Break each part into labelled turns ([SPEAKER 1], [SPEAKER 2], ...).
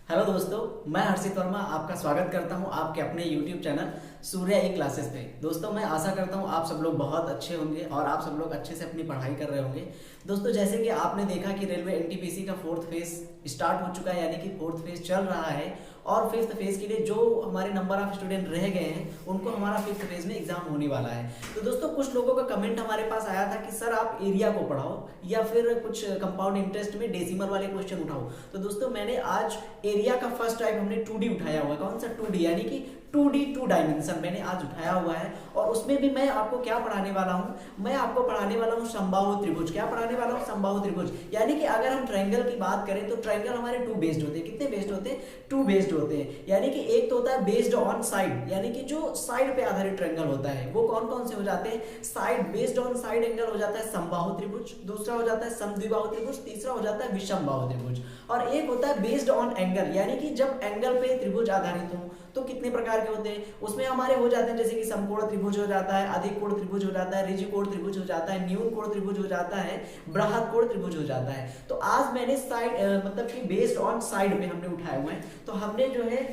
[SPEAKER 1] Hello दोस्तों, मैं हर्षित वर्मा आपका स्वागत करता हूं आपके अपने YouTube चैनल सूर्या ई क्लासेस पे। दोस्तों, मैं आशा करता हूं आप सब लोग बहुत अच्छे होंगे और आप सब लोग अच्छे से अपनी पढ़ाई कर रहे होंगे। दोस्तों, जैसे कि आपने देखा कि रेलवे एनटीपीसी का 4th फेज स्टार्ट हो चुका है, यानी कि 4th फेज चल रहा है और 5th फेज के लिए जो हमारे नंबर ऑफ स्टूडेंट रह गए हैं उनको हमारा 5th फेज में एग्जाम होने वाला है। तो दोस्तों, कुछ लोगों का कमेंट हमारे पास आया था कि सर आप एरिया को पढ़ाओ या फिर कुछ कंपाउंड इंटरेस्ट में डेसिमल वाले क्वेश्चन उठाओ। तो दोस्तों, मैंने आज एरिया का फर्स्ट टाइप हमने 2D उठाया हुआ है। कौन सा 2D? यानी कि 2D 2 डायमेंशन मैंने आज उठाया हुआ है और उसमें भी मैं आपको क्या पढ़ाने वाला हूँ, मैं आपको पढ़ाने वाला हूँ समबाहु त्रिभुज। क्या पढ़ाने वाला हूँ? समबाहु त्रिभुज। यानी कि अगर हम ट्रायंगल की बात करें तो ट्रायंगल हमारे 2 बेस्ड होते हैं। कितने बेस्ड होते हैं? 2 बेस्ड होते हैं। यानी कि एक तो होता है बेस्ड ऑन साइड, यानी कि जो साइड पे आधारित ट्रायंगल होता है वो कौन कौन से हो जाते हैं? Side based on side angle हो जाता है समबाहु त्रिभुज, दूसरा हो जाता है समद्विबाहु त्रिभुज, तीसरा हो जाता है विषमबाहु त्रिभुज। और एक होता है बेस्ड ऑन एंगल, यानी कि जब एंगल पे त्रिभुज आधारित हो तो कितने प्रकार के होते हैं उसमें हमारे हो जाते हैं, जैसे कि समकोण त्रिभुज हो जाता है, अधिक कोण त्रिभुज हो जाता है, ऋजु कोण त्रिभुज हो जाता है, न्यून कोण त्रिभुज हो जाता है, बृहद कोण त्रिभुज हो जाता है। तो आज मैंने साइड मतलब कि बेस्ड ऑन साइड पे हमने उठाए हुए हैं। तो हमने जो है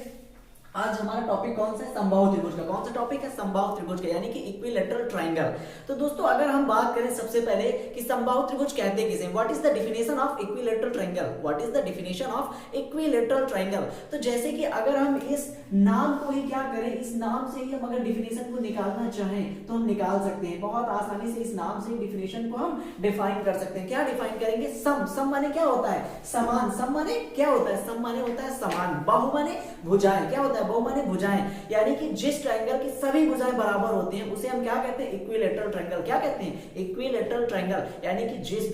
[SPEAKER 1] आज हमारा टॉपिक कौन सा है? समबाहु त्रिभुज का। कौन सा टॉपिक है? समबाहु त्रिभुज का, यानी कि इक्विलैटरल ट्रायंगल। तो दोस्तों, अगर हम बात करें सबसे पहले कि समबाहु त्रिभुज कहते हैं किसे, what is the definition of equilateral triangle, what is the definition of equilateral triangle. तो जैसे कि अगर हम इस नाम को ही क्या करें, इस नाम से ही हम अगर डेफिनेशन को निकालना चाहें तो हम निकाल सकते हैं बहुत आसानी से। इस नाम से डेफिनेशन को हम डिफाइन कर सकते हैं। क्या डिफाइन करेंगे? सम माने क्या होता है? समान। सम माने क्या होता है? सम माने होता है समान। बाहु माने भुजाएं। क्या होता है? बहु माने भुजाएं। यानी कि जिस ट्रायंगल की सभी भुजाएं बराबर होती हैं उसे हम क्या कहते हैं? Equilateral triangle. क्या कहते हैं? Equilateral triangle. यानी कि जिस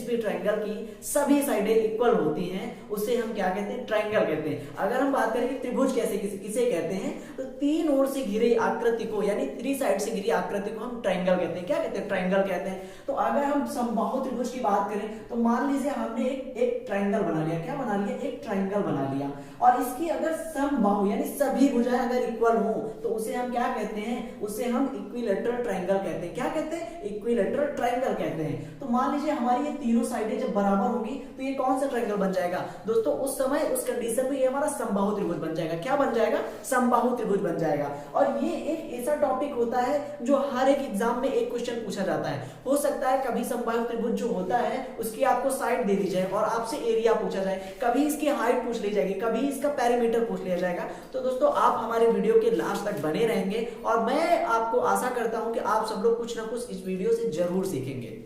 [SPEAKER 1] भी ट्रायंगल की सभी साइडें इक्वल होती हैं उसे हम क्या कहते हैं? ट्रायंगल कहते हैं। अगर हम बात करें कि त्रिभुज किसे कहते हैं, तो तीन ओर से घिरे आकृति को, यानी 3 साइड से घिरी आकृति को हम ट्रायंगल कहते हैं। क्या कहते हैं? ट्रायंगल कहते हैं। तो अगर हम समबाहु त्रिभुज की बात करें तो मान लीजिए हमने एक ट्रायंगल बना लिया। क्या बना लिया? एक ट्रायंगल बना लिया और इसकी अगर समबाहु यानी सभी भुजाएं अगर इक्वल हो तो उसे हम क्या कहते हैं? उसे हम इक्विलैटरल ट्रायंगल कहते हैं। क्या कहते हैं? इक्विलैटरल ट्रायंगल कहते हैं। तो मान लीजिए हमारी ये तीनों साइडें जब बराबर होंगी तो ये कौन सा ट्रायंगल बन जाएगा? दोस्तों, उस समय उस कंडीशन में ये हमारा समबाहु त्रिभुज बन जाएगा। क्या बन जाएगा? समबाहु त्रिभुज बन जाएगा। और ये एक ऐसा टॉपिक होता है जो हर एक एग्जाम में एक क्वेश्चन पूछा जाता है। हो सकता है कभी समबाहु त्रिभुज जो होता है उसकी आपको साइड दे दी जाए और आपसे एरिया पूछा जाए, कभी इसकी हाइट पूछ ली जाएगी, कभी इसका पेरीमीटर पूछ लिया जाएगा। तो दोस्तों, आप हमारे वीडियो के लास्ट तक बने रहेंगे और मैं आपको आशा करता हूं कि आप सब लोग कुछ ना कुछ इस वीडियो से जरूर सीखेंगे।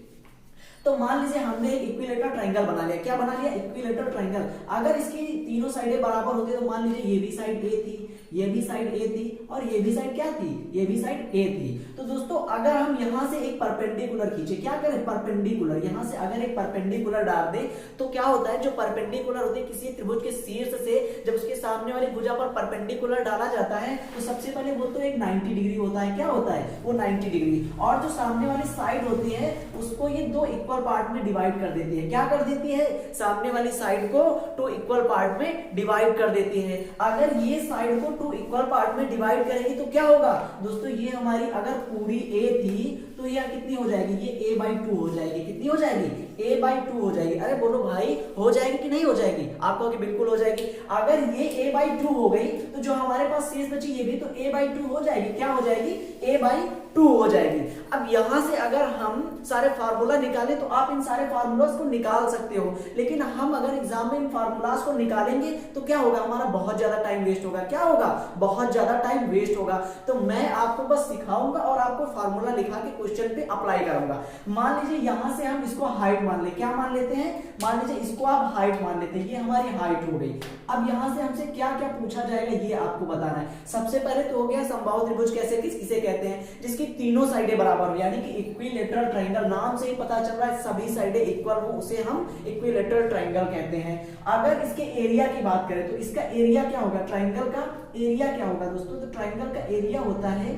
[SPEAKER 1] तो मान लीजिए हमने इक्विलैटरल ट्रायंगल बना लिया। क्या बना लिया? Equilateral triangle. अगर इसकी तीनों साइडें बराबर होती तो मान लीजिए ये भी साइड ए थी, ये भी साइड ए थी और ये भी साइड क्या थी? ये भी साइड ए थी। तो दोस्तों, अगर हम यहां से एक परपेंडिकुलर खींचे, क्या करें? परपेंडिकुलर। यहां से अगर एक परपेंडिकुलर डाल दे तो क्या होता है? जो परपेंडिकुलर होती है किसी त्रिभुज के शीर्ष से जब उसके सामने वाली भुजा पर परपेंडिकुलर डाला जाता है तो सबसे पहले वो तो एक 90 डिग्री होता है। क्या होता है? वो 90 डिग्री। और जो सामने वाली साइड होती है उसको ये 2 इक्वल पार्ट में डिवाइड कर देती है। क्या कर देती है? सामने वाली साइड को 2 इक्वल पार्ट में डिवाइड कर देती है। अगर ये साइड को 2 इक्वल पार्ट में डिवाइड करेंगे तो क्या होगा? दोस्तों, ये हमारी अगर पूरी ए थी तो यह कितनी हो जाएगी? ये a/2 हो जाएगी। कितनी हो जाएगी? a/2 हो जाएगी। अरे बोलो भाई, हो जाएगी कि नहीं हो जाएगी? आप कहोगे बिल्कुल हो जाएगी। अगर ये a/2 हो गई तो जो हमारे पास शेष बची ये भी तो a/2 हो जाएगी। क्या हो जाएगी? a/2 हो जाएगी। अब यहां से अगर हम सारे फार्मूला निकालें तो आप इन सारे फार्मूलास को निकाल सकते हो, लेकिन हम अगर एग्जाम में इन फार्मूलास को निकालेंगे तो क्या होगा? हमारा बहुत ज्यादा टाइम वेस्ट होगा। क्या होगा? बहुत ज्यादा टाइम वेस्ट होगा। तो मैं आपको बस सिखाऊंगा और आपको फार्मूला लिखा के क्वेश्चन पे अप्लाई करूंगा। मान लीजिए यहां से हम इसको हाइट मान ले। क्या मान लेते हैं? मान लीजिए इसको आप हाइट मान लेते हैं। ये हमारी हाइट हो गई। अब यहां से हमसे क्या क्या पूछा जाएगा ये आपको बताना है। सबसे पहले तो हो गया समबाहु त्रिभुज किसे कहते हैं? जिसकी तीनों साइडें बराबर हो, यानी कि इक्विलैटरल ट्रायंगल। नाम से ही पता चल रहा है सभी साइडें इक्वल हो, उसे हम इक्विलैटरल ट्रायंगल कहते हैं। अगर इसके एरिया की बात करें तो इसका एरिया क्या होगा? ट्रायंगल का एरिया क्या होगा दोस्तों? तो ट्रायंगल का एरिया होता है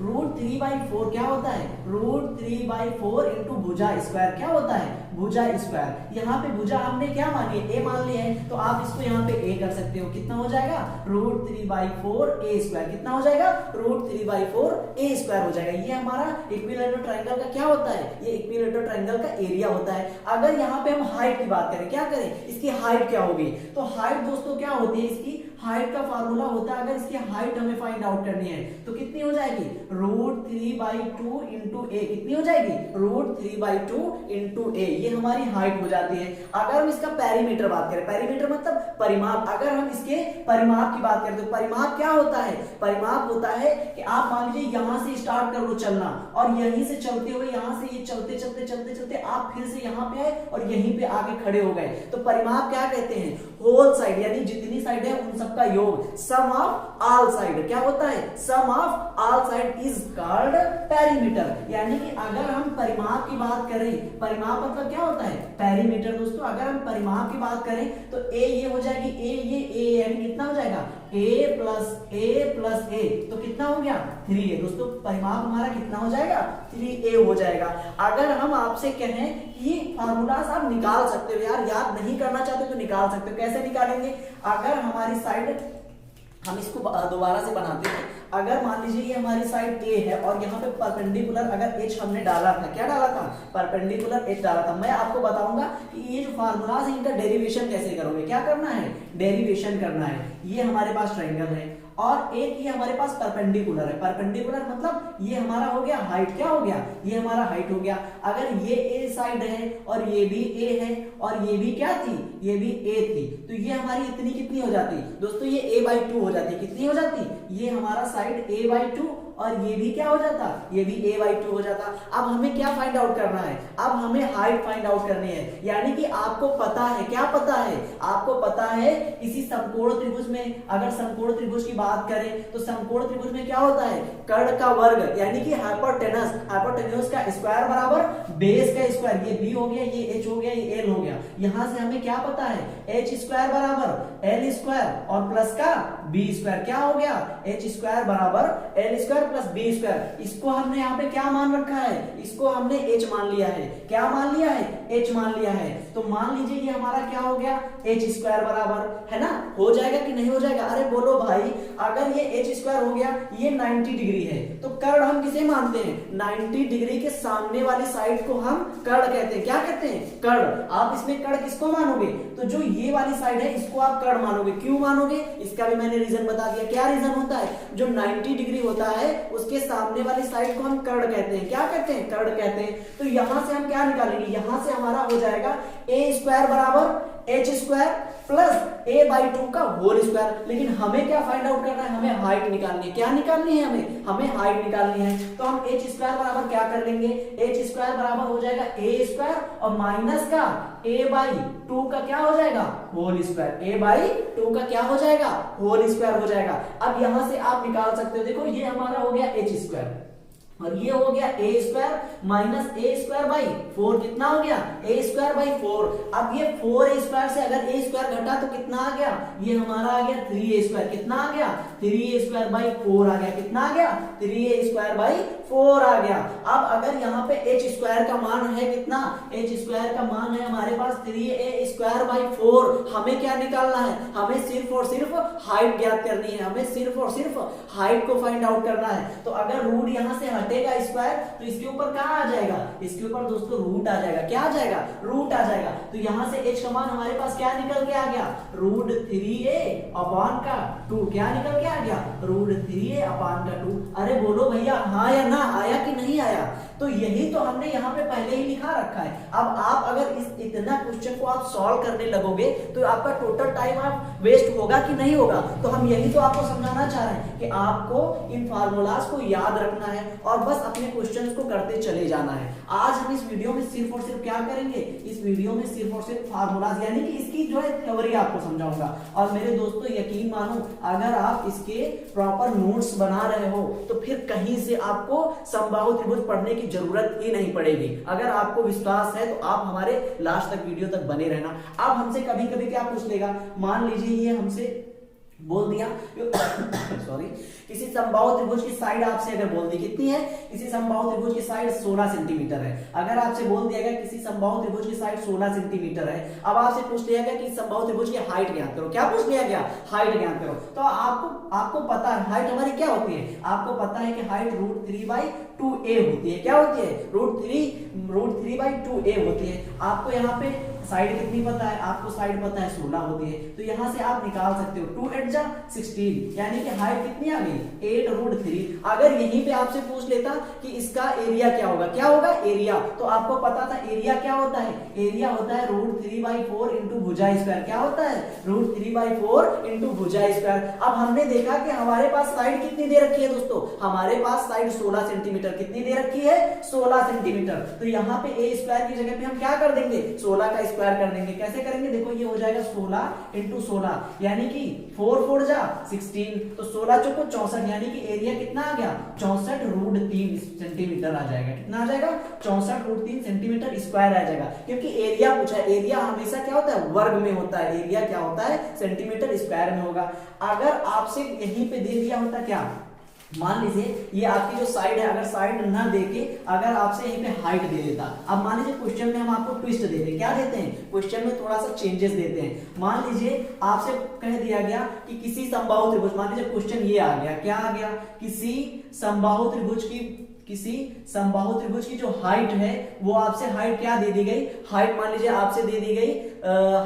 [SPEAKER 1] √3/4 क्या होता है, √3/4 इंटू भुजा स्क्वायर क्या होता है, भुजा स्क्वायर। यहाँ पे भुजा हमने क्या मानी है, ए मान लिया है, तो आप इसको यहाँ पे ए कर सकते हो। कितना हो जाएगा, √3/4 ए स्क्वायर। कितना हो जाएगा, √3/4 ए स्क्वायर हो जाएगा। ये हमारा इक्विलैटरल ट्रायंगल का क्या होता है, ये इक्विलैटरल ट्रायंगल का एरिया होता है। अगर यहाँ पे हम हाइट की बात करें, क्या करें, इसकी हाइट क्या होगी, तो हाइट दोस्तों क्या होती है, इसकी हाइट का फार्मूला होता है, अगर इसकी हाइट हमें फाइंड आउट करनी है तो कितनी हो जाएगी, √3/2 इंटू ए। कितनी हो जाएगी, √3/2 इंटू ए। ये हमारी हाइट हो जाती है। अगर हम इसका पेरीमीटर बात करें, पेरीमीटर मतलब परिमाप, अगर हम इसके परिमाप की बात करें तो परिमाप क्या होता है, परिमाप होता है कि आप मान लीजिए यहां से स्टार्ट कर लो चलना और यहीं से चलते हुए यहां से ये चलते चलते चलते चलते आप फिर से यहां पे आए और यहीं पे आके खड़े हो गए, तो परिमाप क्या कहते हैं, होल साइड, यानी जितनी साइड है उन सबका योग, सम ऑफ ऑल साइड क्या होता है, sum of all side is called perimeter. यानी कि अगर हम परिमाप की बात करें, परिमाप मतलब क्या होता है, पेरीमीटर। दोस्तों अगर हम परिमाप की बात करें तो ए ये हो जाएगी, ए ये ए, यानी कितना हो जाएगा, a प्लस ए, तो कितना हो गया, 3a। दोस्तों परिमाप हमारा कितना हो जाएगा, 3a हो जाएगा। अगर हम आपसे कहें कि फार्मूलास आप निकाल सकते हो, यार याद नहीं करना चाहते तो निकाल सकते हो। कैसे निकालेंगे, अगर हमारी साइड, हम इसको दोबारा से बनाते हैं, अगर मान लीजिए ये हमारी साइड ए है और यहाँ पे परपेंडिकुलर अगर एच हमने डाला था, क्या डाला था, परपेंडिकुलर एच डाला था। मैं आपको बताऊंगा कि ये जो फार्मूलास है इनका डेरिवेशन कैसे करोगे, क्या करना है, डेरिवेशन करना है। ये हमारे पास ट्रायंगल है और एक ये हमारे पास परपेंडिकुलर है, परपेंडिकुलर मतलब ये हमारा हो गया हाइट, क्या हो गया, ये हमारा हाइट हो गया। अगर ये ए साइड है और ये भी ए है और ये भी क्या थी, ये भी ए थी, तो ये हमारी इतनी कितनी हो जाती दोस्तों, ये a/2 हो जाती। कितनी हो जाती, ये हमारा साइड a/2 और ये भी क्या हो जाता, ये भी a/2 हो जाता। अब हमें क्या फाइंड आउट करना है, अब हमें हाइट फाइंड आउट करनी है। यानी कि आपको पता है, क्या पता है, आपको पता है किसी समकोण त्रिभुज में, अगर समकोण त्रिभुज की बात करें तो समकोण त्रिभुज में क्या होता है, कर्ण का वर्ग यानी कि हाइपोटेनस, हाइपोटेन्यूज का स्क्वायर बराबर बेस का स्क्वायर। ये b हो गया, ये h हो गया, ये l हो गया। यहां से हमें क्या पता है, h स्क्वायर बराबर l स्क्वायर और प्लस का b स्क्वायर। क्या हो गया, h स्क्वायर बराबर l square plus b square. इसको हमने यहाँ पे क्या मान रखा है, इसको हमने h मान लिया है। क्या मान लिया है, h मान लिया है। तो मान लीजिए ये हमारा क्या हो गया, h स्क्वायर बराबर, है ना, हो जाएगा कि नहीं हो जाएगा, अरे बोलो भाई। अगर ये h स्क्वायर हो गया, ये 90 डिग्री है, तो कर्ण हम किसे मानते हैं, 90 डिग्री के सामने वाली साइड को हम कर्ण कहते हैं। क्या कहते हैं, कर्ण। आप इसमें कर्ण किसको मानोगे, तो जो ये वाली साइड है इसको आप कर्ण मानोगे। क्यों मानोगे, इसका भी मैंने रीजन बता दिया। क्या रीजन होता है, जो 90 डिग्री होता है उसके सामने वाली साइड को हम कर्ण कहते हैं। क्या कहते हैं, कर्ण कहते हैं। तो यहां से हम क्या निकालेंगे, यहां से हमारा हो जाएगा a स्क्वायर बराबर h स्क्वायर प्लस a/2 का होल स्क्वायर। लेकिन हमें क्या फाइंड आउट करना है, हमें हाइट निकालनी है। क्या निकालनी है, हमें हाइट निकालनी है। तो हम h स्क्वायर बराबर क्या कर लेंगे, h स्क्वायर बराबर हो जाएगा a स्क्वायर और माइनस का a/2 का क्या हो जाएगा, होल स्क्वायर। a/2 का क्या हो जाएगा, होल स्क्वायर हो जाएगा। अब यहां से आप निकाल सकते हो, देखो ये हमारा हो गया h स्क्वायर और ये हो गया a square minus a square by 4। कितना हो गया, a स्क्वायर बाई 4। अब ये 4a स्क्वायर से अगर a स्क्वायर घटा तो कितना आ गया, ये हमारा आ गया 3a स्क्वायर। कितना आ गया, 3a स्क्वायर बाई 4 आ गया। कितना आ गया, 3a स्क्वायर बाई 4 आ गया। अब अगर यहाँ पे h स्क्वायर का मान है कितना, h स्क्वायर का मान है हमारे पास 3a स्क्वायर बाई 4। हमें क्या निकालना है, हमें सिर्फ और सिर्फ हाइट ज्ञात करनी है, हमें सिर्फ और सिर्फ हाइट को फाइंड आउट करना है। तो अगर रूट यहाँ से हटेगा स्क्वायर तो इसके ऊपर कहाँ आ जाएगा, इसके ऊपर दोस्तों रूट आ जाएगा। क्या आ जाएगा, रूट आ जाएगा। तो यहाँ से h का मान हमारे पास क्या निकल के आ गया, √3a/2। क्या निकल के आ गया, √3a/2। अरे बोलो भैया हाँ या ना, आया कि नहीं आया। तो यही तो हमने यहाँ पे पहले ही लिखा रखा है। अब आप अगर इस इतना क्वेश्चन को आप सॉल्व करने लगोगे तो आपका टोटल टाइम आप वेस्ट होगा कि नहीं होगा। तो हम यही तो आपको समझाना चाह रहे हैं कि आपको इन फार्मूलाज को याद रखना है और बस अपने क्वेश्चंस को करते चले जाना है। आज हम इस वीडियो में सिर्फ और सिर्फ क्या करेंगे, इस वीडियो में सिर्फ और सिर्फ फार्मूलाज यानी कि इसकी जो है थ्योरी आपको समझाऊंगा। और मेरे दोस्तों यकीन मानो, अगर आप इसके प्रॉपर नोट्स बना रहे हो तो फिर कहीं से आपको समबाहु त्रिभुज पढ़ने की जरूरत ही नहीं पड़ेगी। अगर आपको विश्वास है तो आप हमारे लास्ट तक वीडियो तक बने रहना। अब हमसे कभी कभी क्या पूछ लेगा, मान लीजिए ये हमसे बोल दिया सॉरी, किसी समबाहु त्रिभुज की साइड आपसे अगर बोल दी कितनी है, किसी समबाहु त्रिभुज की साइड 16 सेंटीमीटर है। अगर आपसे बोल दिया गया किसी समबाहु त्रिभुज की साइड 16 सेंटीमीटर है, अब आपसे पूछ लिया गया कि समबाहु त्रिभुज की हाइट ज्ञात करो। क्या पूछ लिया गया? हाइट ज्ञात करो। तो आपको पता है हाइट हमारी क्या होती है, आपको पता है कि हाइट √3/2a होती है। क्या होती है? √3/2a होती है। आपको यहाँ पे साइड कितनी पता है, आपको साइड पता है 16 होती है, तो यहां से आप निकाल सकते हो 2 8 जा 16, यानी कि हाइट कितनी आ गई 8√3। अगर यहीं पे आपसे पूछ लेता कि इसका एरिया क्या होगा, क्या होगा एरिया, तो आपको पता था एरिया क्या होता है, एरिया होता है √3/4 इंटू भुजा स्क्वायर। क्या होता है? √3/4 इंटू भुजा स्क्वायर। अब हमने देखा कि हमारे पास साइड कितनी दे रखी है दोस्तों, हमारे पास साइड 16 सेंटीमीटर कितनी दे रखी है, 16 सेंटीमीटर। तो यहाँ पे a स्क्वायर की जगह पे हम क्या कर देंगे, 16 का स्क्वायर कर देंगे। कैसे करेंगे? देखो ये हो जाएगा 16 इंटू 16, यानी कि 4 4 जा 16, तो 16 चौको 64, यानी कि एरिया कितना आ गया 64√3 सेंटीमीटर आ जाएगा। कितना आ जाएगा? 64√3 सेंटीमीटर स्क्वायर आ जाएगा, क्योंकि एरिया पूछा है। एरिया हमेशा क्या होता है, वर्ग में होता है, एरिया क्या होता है, सेंटीमीटर स्क्वायर में होगा। अगर आपसे यहीं पे दे दिया होता क्या, मान लीजिए ये आपकी जो साइड है, अगर साइड ना देके अगर आपसे यहीं पे हाइट दे देता। अब मान लीजिए क्वेश्चन में हम आपको ट्विस्ट देते हैं, क्या देते हैं क्वेश्चन में, थोड़ा सा चेंजेस देते हैं। मान लीजिए आपसे कह दिया गया कि किसी समबाहु त्रिभुज, मान लीजिए क्वेश्चन ये आ गया, क्या आ गया, किसी समबाहु त्रिभुज की जो हाइट है वो आपसे हाइट क्या दे दी गई, हाइट मान लीजिए आपसे दे दी गई,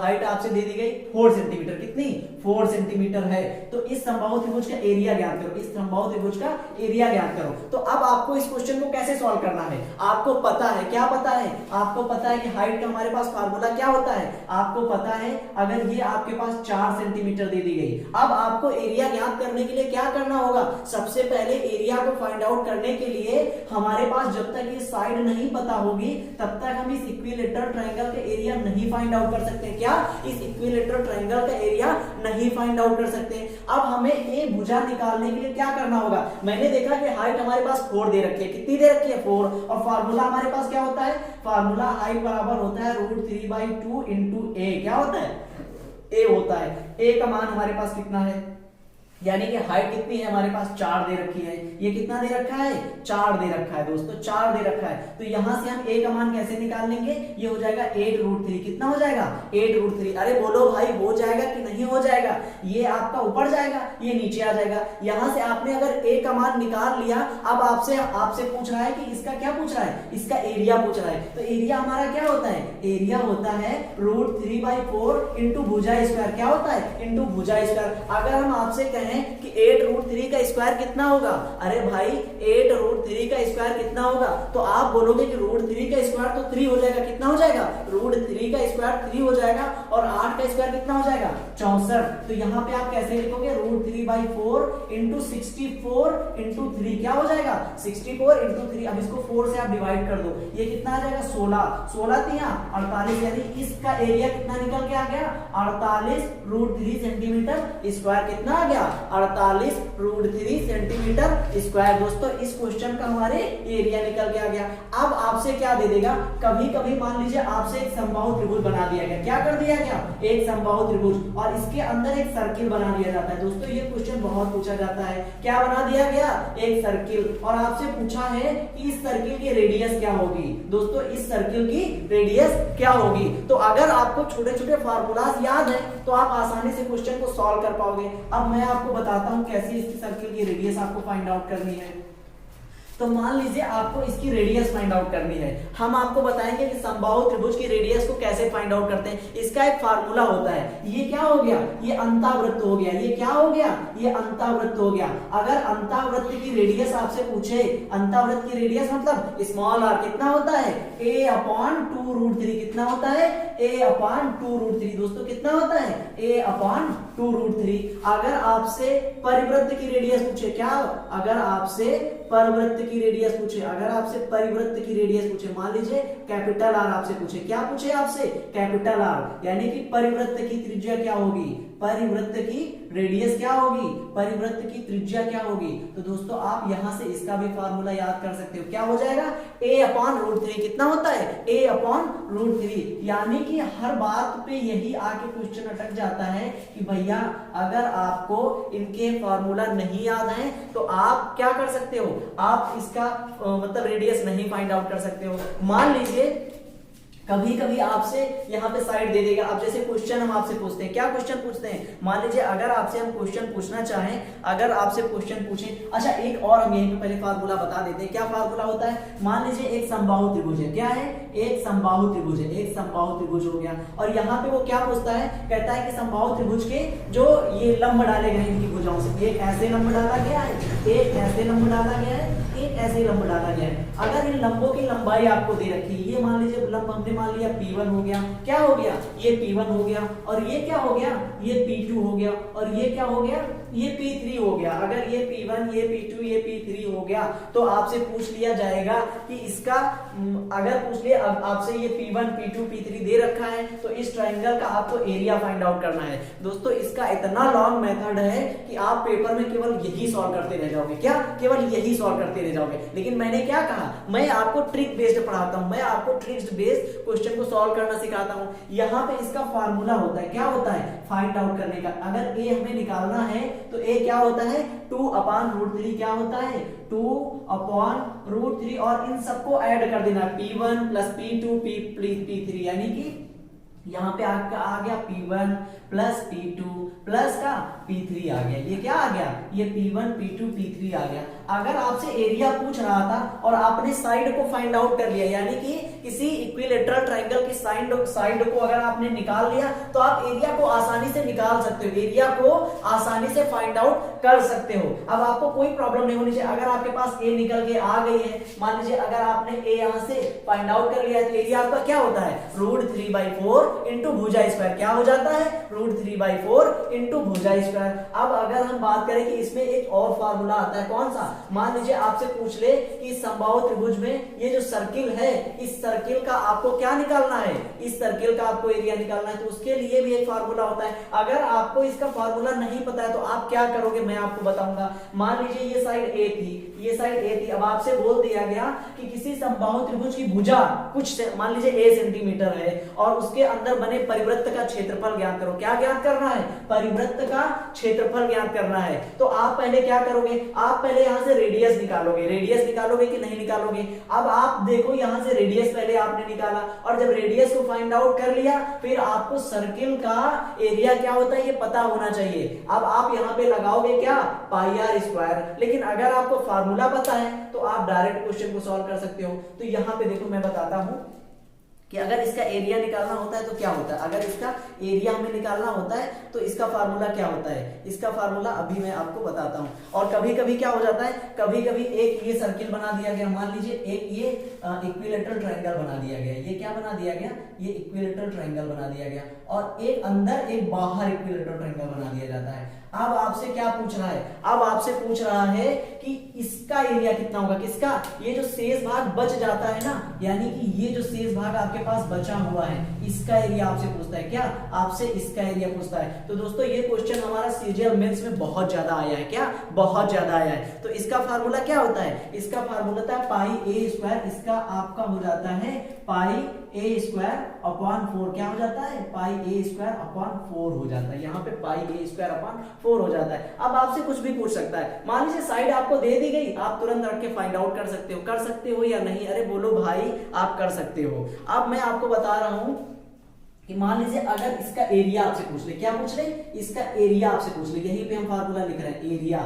[SPEAKER 1] हाइट आपसे दे दी गई 4 सेंटीमीटर। कितनी? 4 सेंटीमीटर है। तो इस समबाहु त्रिभुज का एरिया ज्ञात करो, इस समबाहु त्रिभुज का एरिया ज्ञात करो। तो अब आपको इस क्वेश्चन को कैसे सॉल्व करना है, आपको पता है, क्या पता है, आपको पता है कि हाइट का हमारे पास फार्मूला क्या होता है, आपको पता है अगर ये आपके पास 4 सेंटीमीटर दे दी गई। अब आपको एरिया ज्ञात करने के लिए क्या करना होगा, सबसे पहले एरिया को फाइंड आउट करने के लिए हमारे पास जब तक ये साइड नहीं पता होगी तब तक हम इस इक्विलेटरल ट्रायंगल का एरिया नहीं फाइंड आउट कर सकते। क्या? इस इक्विलेटरल ट्रायंगल का एरिया नहीं फाइंड आउट कर सकते। अब हमें ए भुजा निकालने के लिए क्या करना होगा, मैंने देखा कि हाइट हमारे पास 4 दे रखी है। कितनी दे रखी है? 4। और फार्मूला हमारे पास क्या होता है, फार्मूला हाइट बराबर होता है √3/2 इंटू ए। क्या होता है? ए होता है। ए का मान हमारे पास कितना है, यानी कि हाइट कितनी है हमारे पास 4 दे रखी है। ये कितना दे रखा है? 4 दे रखा है दोस्तों, 4 दे रखा है। तो यहां से हम a का मान कैसे निकाल लेंगे, ये हो जाएगा 8√3। कितना हो जाएगा? 8√3। अरे बोलो भाई हो जाएगा कि नहीं हो जाएगा, ये आपका ऊपर जाएगा, ये नीचे आ जाएगा। यहां से आपने अगर a का मान निकाल लिया, अब आपसे पूछ रहा है कि इसका क्या पूछ रहा है, इसका एरिया पूछ रहा है। तो एरिया हमारा क्या होता है, एरिया होता है √3/4 इंटू भुजा स्क्वायर। क्या होता है? इंटू भुजा स्क्वायर। अगर हम आपसे कहें कि 8√3 का स्क्वायर कितना होगा, अरे भाई 8√3 का स्क्वायर कितना होगा, तो आप बोलोगे कि √3 का स्क्वायर तो 3 हो जाएगा। कितना हो जाएगा? √3 का स्क्वायर 3 हो जाएगा, और 8 का स्क्वायर कितना हो जाएगा? 64। तो यहाँ पे आप कैसे लिखोगे, √3/4 इंटू 64 इंटू 3। क्या हो जाएगा? 64 इंटू 3। अब इसको 4 से आप डिवाइड कर दो, ये कितना आ जाएगा? 16 3 48, यानी इसका एरिया कितना निकल के आ गया? 48√3 सेंटीमीटर स्क्वायर। कितना आ गया? 48√3 सेंटीमीटर स्क्वायर। दोस्तों इस क्वेश्चन का हमारे एरिया निकल के आ गया। अब आपसे क्या दे देगा, कभी कभी मान लीजिए आपसे एक समबाहु त्रिभुज बना दिया गया। क्या कर दिया गया? एक समबाहु त्रिभुज, और इसके अंदर एक सर्किल बना दिया जाता है। दोस्तों ये क्वेश्चन बहुत पूछा जाता है, क्या बना दिया गया? एक सर्किल, और आपसे पूछा है कि इस सर्किल की रेडियस क्या होगी। दोस्तों इस सर्किल की रेडियस क्या होगी। तो अगर आपको छोटे छोटे फार्मूलाज याद है तो आप आसानी से क्वेश्चन को सॉल्व कर पाओगे। अब मैं आपको बताता हूं कैसे इसकी सर्किल की रेडियस आपको फाइंड आउट करनी है। तो मान लीजिए आपको इसकी रेडियस फाइंड आउट करनी है। हम आपको बताएंगे कि समबाहु त्रिभुज की रेडियस को कैसे फाइंड आउट करते हैं। इसका एक फार्मूला होता है। ये क्या हो गया? ये अंतावृत्त हो गया। ये क्या हो गया? ये अंतावृत्त हो गया। अगर अंतावृत्त की रेडियस आपसे पूछे, अंतावृत्त की रेडियस मतलब स्मॉल r कितना होता है? a/2√3। कितना होता है? a/2√3। दोस्तों कितना होता है? a/2√3। अगर आपसे परिवृत्त की रेडियस पूछे, क्या? अगर आपसे परिवृत्त की रेडियस पूछे, अगर आपसे परिवृत्त की रेडियस पूछे, मान लीजिए कैपिटल R आपसे पूछे, क्या पूछे आपसे? कैपिटल R, यानी कि परिवृत्त की त्रिज्या क्या होगी? परिवृत्त की रेडियस क्या होगी, परिवृत्त की त्रिज्या क्या होगी। तो दोस्तों आप यहां से इसका भी फार्मूला याद कर सकते हो, क्या हो जाएगा, a/√3 कितना होता है, a/√3। यानी कि हर बात पे यही आके क्वेश्चन अटक जाता है कि भैया अगर आपको इनके फार्मूला नहीं याद है तो आप क्या कर सकते हो, आप इसका मतलब रेडियस नहीं फाइंड आउट कर सकते हो। मान लीजिए कभी कभी आपसे यहाँ पे साइड दे देगा। अब जैसे क्वेश्चन हम आपसे पूछते हैं, क्या क्वेश्चन पूछते हैं, मान लीजिए अगर आपसे हम क्वेश्चन पूछना चाहें, अगर आपसे क्वेश्चन पूछें, अच्छा एक और हम यहीं पे पहले फार्मूला बता देते हैं, क्या फार्मूला होता है। मान लीजिए एक समबाहु त्रिभुज है, क्या है, एक समबाहु त्रिभुज है, एक समबाहु त्रिभुज हो गया, और यहाँ पे वो क्या पूछता है, कहता है कि समबाहु त्रिभुज के जो ये लंब डाले गए इनकी भुजाओं से, एक ऐसे लंब डाला गया है, एक ऐसे लंब डाला गया है, एक ऐसे लंब डाला गया है। अगर इन लंबों की लंबाई आपको दे रखी है, ये मान लीजिए लंब हमने मान लिया P1 हो गया, क्या हो गया, ये P1 हो गया, और ये क्या हो गया, ये P2 हो गया, और ये क्या हो गया, ये P3 हो गया। अगर ये P1, ये P2, ये P3 हो गया तो आपसे पूछ लिया जाएगा कि इसका, अगर पूछ लिया आपसे ये P1, P2, P3 दे रखा है तो इस ट्राइंगल का आपको एरिया फाइंड आउट करना है। दोस्तों इसका इतना लॉन्ग मेथड है कि आप पेपर में केवल यही सॉल्व करते रह जाओगे, क्या, केवल यही सॉल्व करते रह जाओगे। लेकिन मैंने क्या कहा, मैं आपको ट्रिक बेस्ड पढ़ाता हूं, मैं आपको ट्रिक्स बेस्ड क्वेश्चन को सॉल्व करना सिखाता हूं। यहाँ पे इसका फार्मूला होता है, क्या होता है, फाइंड आउट करने का। अगर ए हमें निकालना है तो ए क्या होता है, 2/√3 क्या होता है, 2/√3, और इन सबको ऐड कर देना, P1 + P2 P3, यानी कि यहाँ पे आपका आ गया P1 + P2 प्लस का P3 आ गया। ये क्या आ गया, ये P1 P2 P3 आ गया। अगर आपसे एरिया पूछ रहा था और आपने साइड को फाइंड आउट कर लिया, यानी कि किसी इक्विलेटरल ट्राइंगल की साइड को अगर आपने निकाल लिया तो आप एरिया को आसानी से निकाल सकते हो, एरिया को आसानी से फाइंड आउट कर सकते हो। अब आपको कोई प्रॉब्लम नहीं होनी चाहिए। अगर आपके पास ए निकल के आ गई है, मान लीजिए अगर आपने ए यहां से फाइंड आउट कर लिया है तो एरिया आपका क्या होता है, √3/4 इंटू भुजा स्क्वायर, क्या हो जाता है, √3/4 इंटू भुजा स्क्वायर। अब अगर हम बात करें कि इसमें एक और फार्मूला आता है, कौन सा, मान लीजिए आपसे पूछ ले कि समबाहु त्रिभुज में ये जो सर्किल है, इस सर्किल का आपको क्या निकालना है, इस सर्किल का आपको एरिया निकालना है, तो उसके लिए भी एक फार्मूला होता है। अगर आपको इसका फार्मूला नहीं पता है तो आप क्या करोगे, मैं आपको बताऊंगा। मान लीजिए ये साइड ए थी, ये साइड ए थी, अब आपसे बोल दिया गया कि किसी समबाहु त्रिभुज की भुजा कुछ मान लीजिए a सेंटीमीटर है और उसके अंदर बने परिवृत्त का क्षेत्रफल ज्ञात करो। क्या ज्ञात करना है, परिवृत्त का क्षेत्रफल ज्ञात करना है। तो आप पहले क्या करोगे, आप पहले यहां से रेडियस निकालोगे, रेडियस निकालोगे कि नहीं निकालोगे। अब आप देखो यहां से रेडियस पहले आपने निकाला, और जब रेडियस को फाइंड आउट कर लिया फिर आपको सर्किल का एरिया क्या होता है ये पता होना चाहिए। अब आप यहां पे लगाओगे क्या, πr²। लेकिन अगर आपको फार्मूला पता है तो आप डायरेक्ट क्वेश्चन को सॉल्व कर सकते हो। तो यहां पे देखो मैं बताता हूं कि अगर इसका एरिया निकालना होता है तो क्या होता है, अगर इसका एरिया हमें निकालना होता है तो इसका फार्मूला क्या होता है, इसका फार्मूला अभी मैं आपको बताता हूं। और कभी कभी क्या हो जाता है, कभी कभी एक ये सर्किल बना दिया गया, मान लीजिए एक ये इक्विलेटरल ट्रायंगल बना दिया गया, ये क्या बना दिया गया, ये इक्विलेटरल ट्रायंगल बना दिया गया, और एक अंदर एक बाहर इक्विलेटरल ट्रायंगल बना दिया जाता है। अब आपसे क्या पूछ रहा है, अब आपसे पूछ रहा है कि इसका एरिया कितना होगा, किसका, ये जो शेष भाग बच जाता है ना, यानी कि ये जो शेष भाग आपके पास बचा हुआ है इसका एरिया आपसे पूछता है। क्या, आपसे इसका एरिया पूछता है। तो दोस्तों ये क्वेश्चन हमारा सीजीएल मेंस में बहुत ज्यादा आया है, क्या, बहुत ज्यादा आया है। तो इसका फार्मूला क्या होता है, इसका फार्मूला था πa², इसका आपका हो जाता है πa²/4, क्या हो जाता है, πa²/4 हो जाता है, यहाँ पे πa²/4 हो जाता है। अब आपसे कुछ भी पूछ सकता है, मान लीजिए साइड आपको दे दी गई, आप तुरंत रख के फाइंड आउट कर सकते हो या नहीं, अरे बोलो भाई आप कर सकते हो। अब मैं आपको बता रहा हूं कि मान लीजिए अगर इसका एरिया आपसे पूछ ले, क्या पूछ ले, इसका एरिया आपसे पूछ ले, यहीं पे हम फार्मूला लिख रहे हैं, एरिया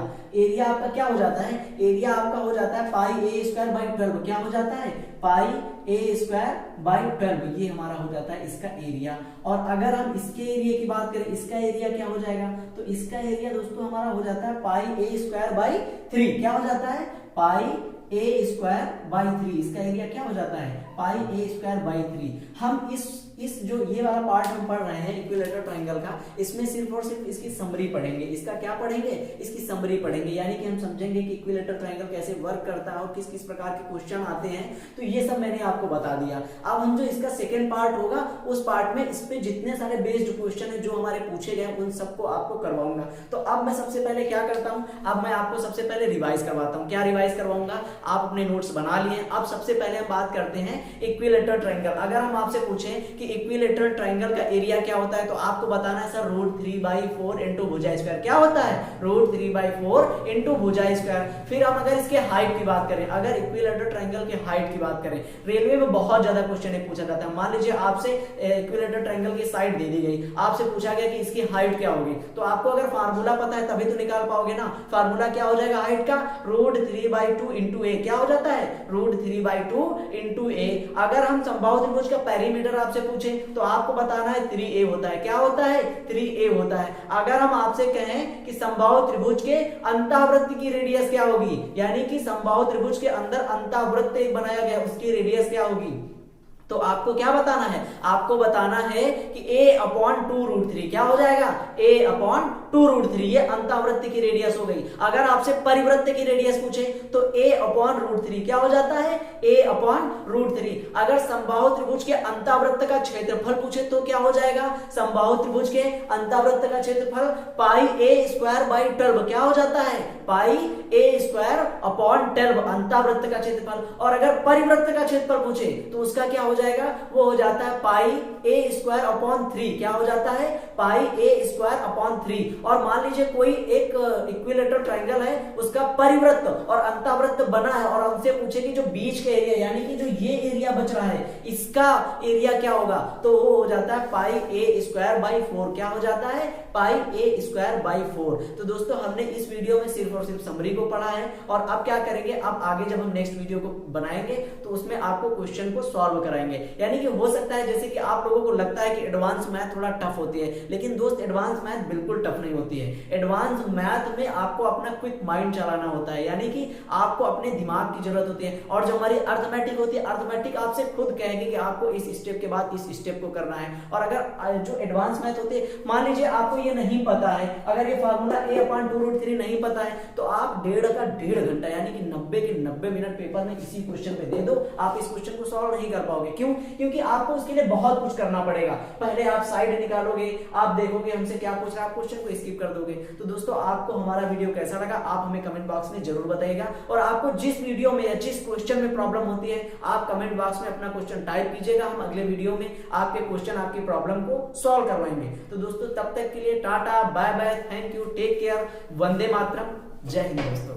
[SPEAKER 1] आपका क्या हो जाता है, एरिया आपका हो जाता है πa²/12, क्या हो जाता है, πa²/12, ये हमारा हो जाता है इसका एरिया। और अगर हम इसके एरिया की बात करें, इसका एरिया क्या हो जाएगा, तो इसका एरिया दोस्तों हमारा हो जाता है πa²/3, क्या हो जाता है, πa²/3, इसका एरिया क्या हो जाता है, πa²/3। हम इस इस जो ये वाला पार्ट हम पढ़ रहे हैं इक्विलेटरल ट्रायंगल का, इसमें सिर्फ और सिर्फ इसकी समरी पढ़ेंगे। इसका क्या पढ़ेंगे? इसकी समरी पढ़ेंगे, यानी कि हम समझेंगे कि इक्विलेटरल ट्रायंगल कैसे वर्क करता है और किस किस प्रकार के क्वेश्चन आते हैं। तो ये सब मैंने आपको बता दिया। अब हम जो इसका सेकेंड पार्ट होगा उस पार्ट में इस पे जितने सारे बेस्ड क्वेश्चन है जो हमारे पूछे गए उन सबको आपको करवाऊंगा। तो अब मैं सबसे पहले क्या करता हूं, अब मैं आपको सबसे पहले रिवाइज करवाता हूं। क्या रिवाइज करवाऊंगा? आप अपने नोट्स बना लिए। अब सबसे पहले हम बात करते हैं इक्विलेटरल ट्रायंगल। अगर हम आपसे पूछें कि इक्विलेटरल ट्रायंगल का एरिया क्या होता है तो आपको बताना है सर √3/4 इंटू भुजा स्क्वायर। क्या होता है? √3/4 इंटू भुजा स्क्वायर। फिर हम अगर इसके हाइट की बात करें, अगर इक्विलेटरल ट्रायंगल के हाइट की बात करें, रेलवे में बहुत ज्यादा क्वेश्चन पूछा जाता है। मान लीजिए आपसे इक्विलेटरल ट्रायंगल की साइड दे दी गई, आपसे पूछा गया कि इसकी हाइट क्या होगी, तो आपको अगर फार्मूला पता है तभी तो निकाल पाओगे ना। फार्मूला क्या हो जाएगा हाइट का? √3/2 इंटू ए। क्या हो जाता है? √3/2 इंटू ए। अगर हम समबाहु त्रिभुज का पेरीमीटर आपसे पूछे तो आपको बताना है 3a होता है। क्या होता है? 3a होता है। अगर हम आपसे कहें कि समबाहु त्रिभुज के अंतःवृत्त की रेडियस क्या होगी, यानी कि समबाहु त्रिभुज के अंदर अंतःवृत्त एक बनाया गया उसकी रेडियस क्या होगी, तो आपको क्या बताना है? आपको बताना है कि a/2√3। क्या हो जाएगा? a/2√3। ये अंतःवृत्त की रेडियस हो गई। अगर आपसे परिवृत्त की रेडियस पूछे तो a/√3 क्या हो जाता है? a/√3। अगर समबाहु त्रिभुज के अंतःवृत्त का क्षेत्रफल पूछे तो क्या हो जाएगा? समबाहु त्रिभुज के अंतःवृत्त का क्षेत्रफल πa²/12। क्या हो जाता है? πa²/12 अंतःवृत्त का क्षेत्रफल। और अगर परिवृत्त का क्षेत्रफल पूछे तो उसका क्या हो जाएगा? वो हो जाता है πa²/3। क्या हो जाता है? πa²/3। और मान लीजिए कोई एक इक्विलेटरल ट्रायंगल है, उसका परिवृत्त और अंतःवृत्त बना है और हमसे पूछे कि जो बीच का एरिया यानी कि जो ये एरिया बच रहा है इसका एरिया क्या होगा, तो वो हो जाता है πa²/4। क्या हो जाता है? πa²/4। तो दोस्तों हमने इस वीडियो में सिर्फ और सिर्फ समरी को पढ़ा है और अब क्या करेंगे, अब आगे जब हम नेक्स्ट वीडियो को बनाएंगे तो उसमें आपको क्वेश्चन को सॉल्व कराएंगे। यानी कि हो सकता है जैसे कि आप लोगों को लगता है कि एडवांस मैथ थोड़ा टफ होती है, लेकिन दोस्त एडवांस मैथ बिल्कुल टफ नहीं होती है। एडवांस मैथ में आपको अपना क्विक माइंड चलाना होता है, यानी कि आपको अपने दिमाग की जरूरत होती है। और जो हमारी अर्थमेटिक होती है, अर्थमेटिक आपसे खुद कहेगी कि आपको इस स्टेप के बाद इस स्टेप को करना है। और अगर जो एडवांस मैथ होते हैं, मान लीजिए आपको ये नहीं पता है, अगर ये फार्मूला a/2√3 नहीं पता है तो आप 1.5 घंटा यानी कि 90 के 90 मिनट पेपर में इसी क्वेश्चन पे दे दो, आप इस क्वेश्चन को सॉल्व नहीं कर पाओगे। क्यों? क्योंकि आपको उसके लिए बहुत कुछ करना पड़ेगा। पहले आप साइड निकालोगे, आप देखोगे हमसे क्या पूछ रहा है, आप क्वेश्चन को स्किप कर दोगे। तो दोस्तों आपको हमारा वीडियो कैसा लगा आप हमें कमेंट बॉक्स में जरूर बताइएगा। और आपको जिस वीडियो में या जिस क्वेश्चन में प्रॉब्लम होती है आप कमेंट बॉक्स में अपना क्वेश्चन टाइप कीजिएगा, हम अगले वीडियो में आपके क्वेश्चन आपकी प्रॉब्लम को सॉल्व करवाएंगे। तो दोस्तों तब तक के लिए tata bye bye, thank you, take care, वंदे मातरम, जय हिंद दोस्तों।